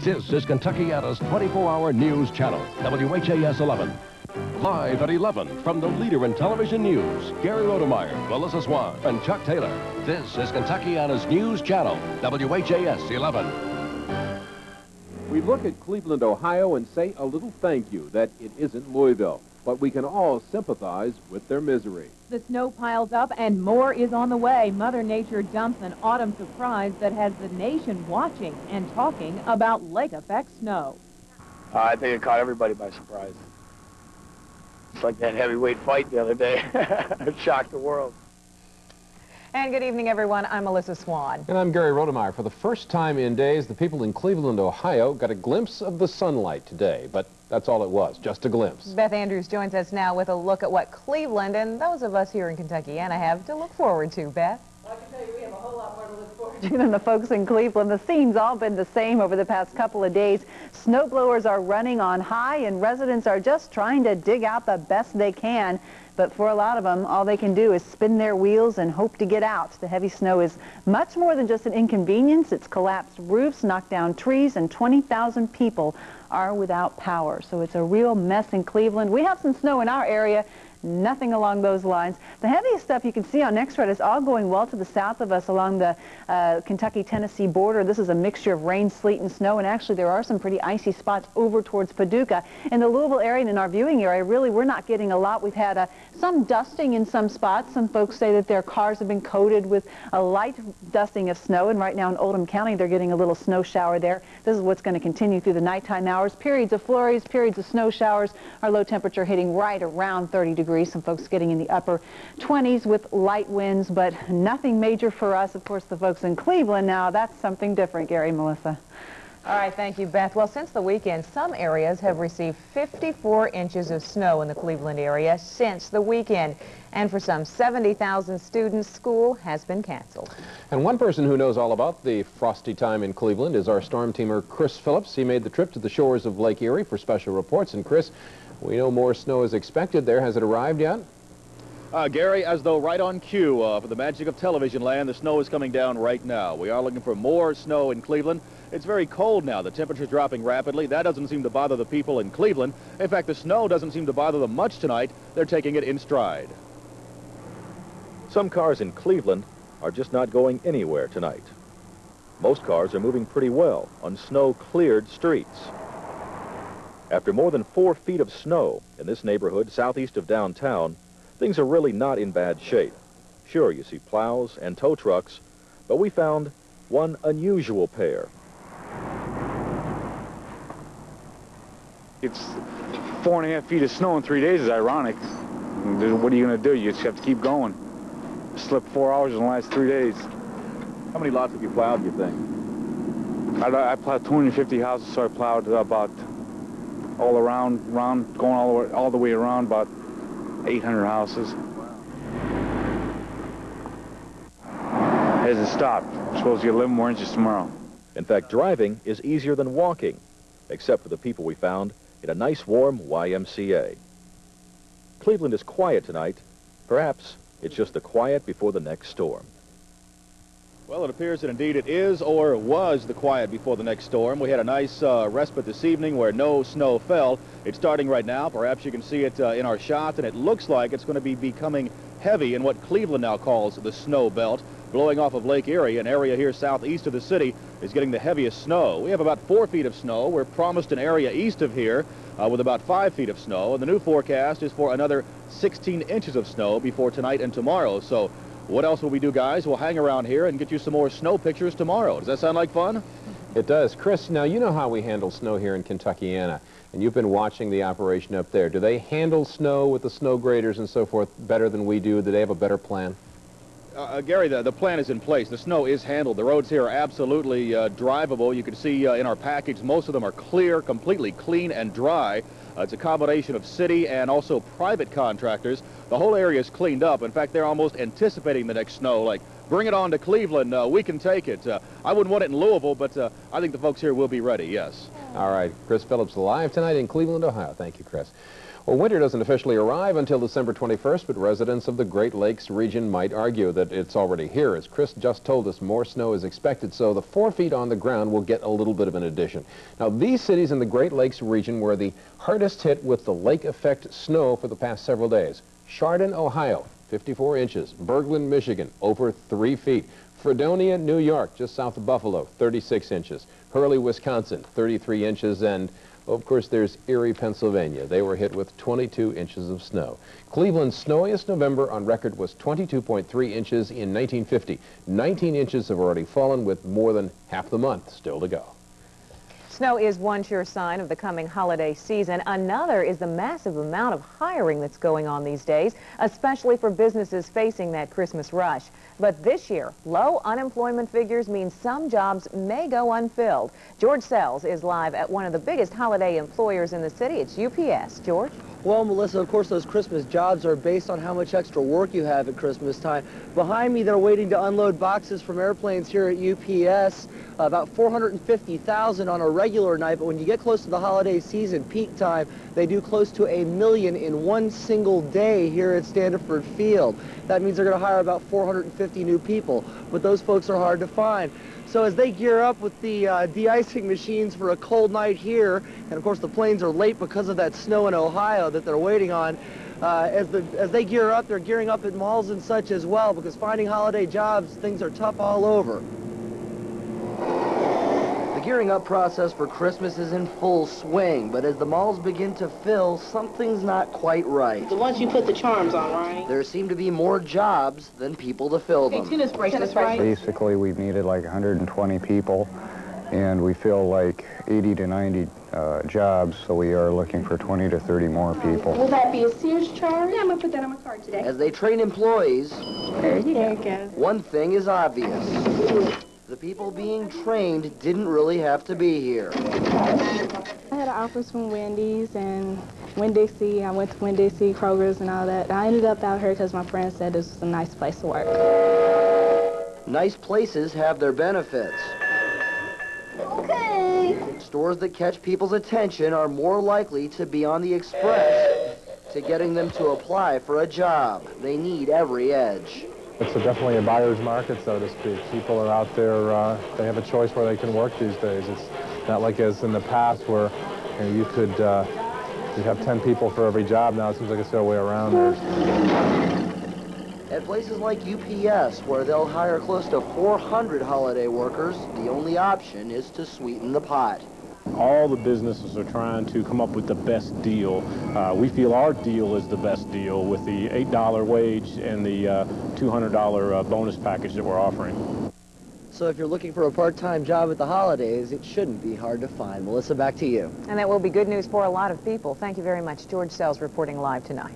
This is Kentuckiana's 24-hour news channel, WHAS 11. Live at 11 from the leader in television news, Gary Rodemeyer, Melissa Swan, and Chuck Taylor. This is Kentuckiana's news channel, WHAS 11. We look at Cleveland, Ohio, and say a little thank you that it isn't Louisville. But we can all sympathize with their misery. The snow piles up and more is on the way. Mother Nature dumps an autumn surprise that has the nation watching and talking about lake effect snow. I think it caught everybody by surprise. It's like that heavyweight fight the other day. It shocked the world. And good evening, everyone. I'm Melissa Swan. And I'm Gary Rodemeyer. For the first time in days, the people in Cleveland, Ohio, got a glimpse of the sunlight today. But that's all it was, just a glimpse. Beth Andrews joins us now with a look at what Cleveland and those of us here in Kentuckiana have to look forward to. Beth? Well, I can tell you we have a whole lot more to look forward to than the folks in Cleveland. The scene's all been the same over the past couple of days. Snow blowers are running on high, and residents are just trying to dig out the best they can. But for a lot of them, all they can do is spin their wheels and hope to get out. The heavy snow is much more than just an inconvenience. It's collapsed roofs, knocked down trees, and 20,000 people are without power. So it's a real mess in Cleveland. We have some snow in our area. Nothing along those lines. The heaviest stuff you can see on X-Red is all going well to the south of us along the Kentucky-Tennessee border. This is a mixture of rain, sleet, and snow, and actually there are some pretty icy spots over towards Paducah. In the Louisville area and in our viewing area, really, we're not getting a lot. We've had some dusting in some spots. Some folks say that their cars have been coated with a light dusting of snow, and right now in Oldham County, they're getting a little snow shower there. This is what's going to continue through the nighttime hours. Periods of flurries, periods of snow showers. Our low temperature hitting right around 30 degrees. Some folks getting in the upper 20s with light winds, but nothing major for us. Of course, the folks in Cleveland now, that's something different, Gary, Melissa. All right, thank you, Beth. Well, since the weekend, some areas have received 54 inches of snow in the Cleveland area since the weekend. And for some 70,000 students, school has been canceled. And one person who knows all about the frosty time in Cleveland is our storm teamer, Chris Phillips. He made the trip to the shores of Lake Erie for special reports. And Chris, we know more snow is expected there. Has it arrived yet? Gary, as though right on cue for the magic of television land, the snow is coming down right now. We are looking for more snow in Cleveland. It's very cold now. The temperature's dropping rapidly. That doesn't seem to bother the people in Cleveland. In fact, the snow doesn't seem to bother them much tonight. They're taking it in stride. Some cars in Cleveland are just not going anywhere tonight. Most cars are moving pretty well on snow-cleared streets. After more than 4 feet of snow in this neighborhood southeast of downtown, things are really not in bad shape. Sure, you see plows and tow trucks, but we found one unusual pair. It's 4.5 feet of snow in 3 days is ironic. What are you going to do? You just have to keep going. Slept 4 hours in the last 3 days. How many lots have you plowed, do you think? I plowed 250 houses, so I plowed about all around, going all the way around, about 800 houses. Hasn't stopped. We're supposed to get 11 more inches tomorrow. In fact, driving is easier than walking, except for the people we found in a nice warm YMCA. Cleveland is quiet tonight. Perhaps it's just the quiet before the next storm. Well, it appears that indeed it is or was the quiet before the next storm. We had a nice respite this evening where no snow fell. It's starting right now. Perhaps you can see it in our shot, and it looks like it's going to be becoming heavy in what Cleveland now calls the snow belt. Blowing off of Lake Erie, an area here southeast of the city, is getting the heaviest snow. We have about 4 feet of snow. We're promised an area east of here with about 5 feet of snow, and the new forecast is for another 16 inches of snow before tonight and tomorrow. So what else will we do, guys? We'll hang around here and get you some more snow pictures tomorrow. Does that sound like fun? It does. Chris, now you know how we handle snow here in Kentuckiana, and you've been watching the operation up there. Do they handle snow with the snow graders and so forth better than we do? Do they have a better plan? Gary, the plan is in place. The snow is handled. The roads here are absolutely drivable. You can see in our package, most of them are clear, completely clean and dry. It's a combination of city and also private contractors. The whole area is cleaned up. In fact, they're almost anticipating the next snow, like Bring it on to Cleveland. We can take it. I wouldn't want it in Louisville, but I think the folks here will be ready, yes. All right, Chris Phillips live tonight in Cleveland, Ohio. Thank you, Chris. Well, winter doesn't officially arrive until December 21st, but residents of the Great Lakes region might argue that it's already here. As Chris just told us, more snow is expected, so the 4 feet on the ground will get a little bit of an addition. Now, these cities in the Great Lakes region were the hardest hit with the lake effect snow for the past several days. Chardon, Ohio, 54 inches. Berglund, Michigan, over 3 feet. Fredonia, New York, just south of Buffalo, 36 inches. Hurley, Wisconsin, 33 inches. And, of course, there's Erie, Pennsylvania. They were hit with 22 inches of snow. Cleveland's snowiest November on record was 22.3 inches in 1950. 19 inches have already fallen, with more than half the month still to go. Snow is one sure sign of the coming holiday season. Another is the massive amount of hiring that's going on these days, especially for businesses facing that Christmas rush. But this year, low unemployment figures mean some jobs may go unfilled. George Sells is live at one of the biggest holiday employers in the city. It's UPS. George? Well, Melissa, of course, those Christmas jobs are based on how much extra work you have at Christmas time. Behind me, they're waiting to unload boxes from airplanes here at UPS, about 450,000 on a regular night, but when you get close to the holiday season, peak time, they do close to 1 million in one single day here at Standiford Field. That means they're going to hire about 450 new people, but those folks are hard to find. So as they gear up with the de-icing machines for a cold night here, and of course the planes are late because of that snow in Ohio that they're waiting on, as they gear up, they're gearing up at malls and such as well, because finding holiday jobs, things are tough all over. The gearing up process for Christmas is in full swing, but as the malls begin to fill, something's not quite right. The ones you put the charms on, right? There seem to be more jobs than people to fill them. Tennis bracelets, right? Basically, we've needed like 120 people, and we fill like 80 to 90 jobs, so we are looking for 20 to 30 more people. Will that be a Sears charm? Yeah, I'm going to put that on my card today. As they train employees, There you go. one thing is obvious. The people being trained didn't really have to be here. I had offers from Wendy's and Winn-Dixie. I went to Winn-Dixie, Kroger's, and all that. I ended up out here because my friend said this was a nice place to work. Nice places have their benefits. Okay. Stores that catch people's attention are more likely to be on the express to getting them to apply for a job. They need every edge. It's definitely a buyer's market, so to speak. People are out there, they have a choice where they can work these days. It's not like as in the past where you could you'd have 10 people for every job. Now it seems like it's the other way around there. At places like UPS, where they'll hire close to 400 holiday workers, the only option is to sweeten the pot. All the businesses are trying to come up with the best deal. We feel our deal is the best deal with the $8 wage and the $200 bonus package that we're offering. So if you're looking for a part-time job at the holidays, it shouldn't be hard to find. Melissa, back to you. And that will be good news for a lot of people. Thank you very much. George Sells reporting live tonight.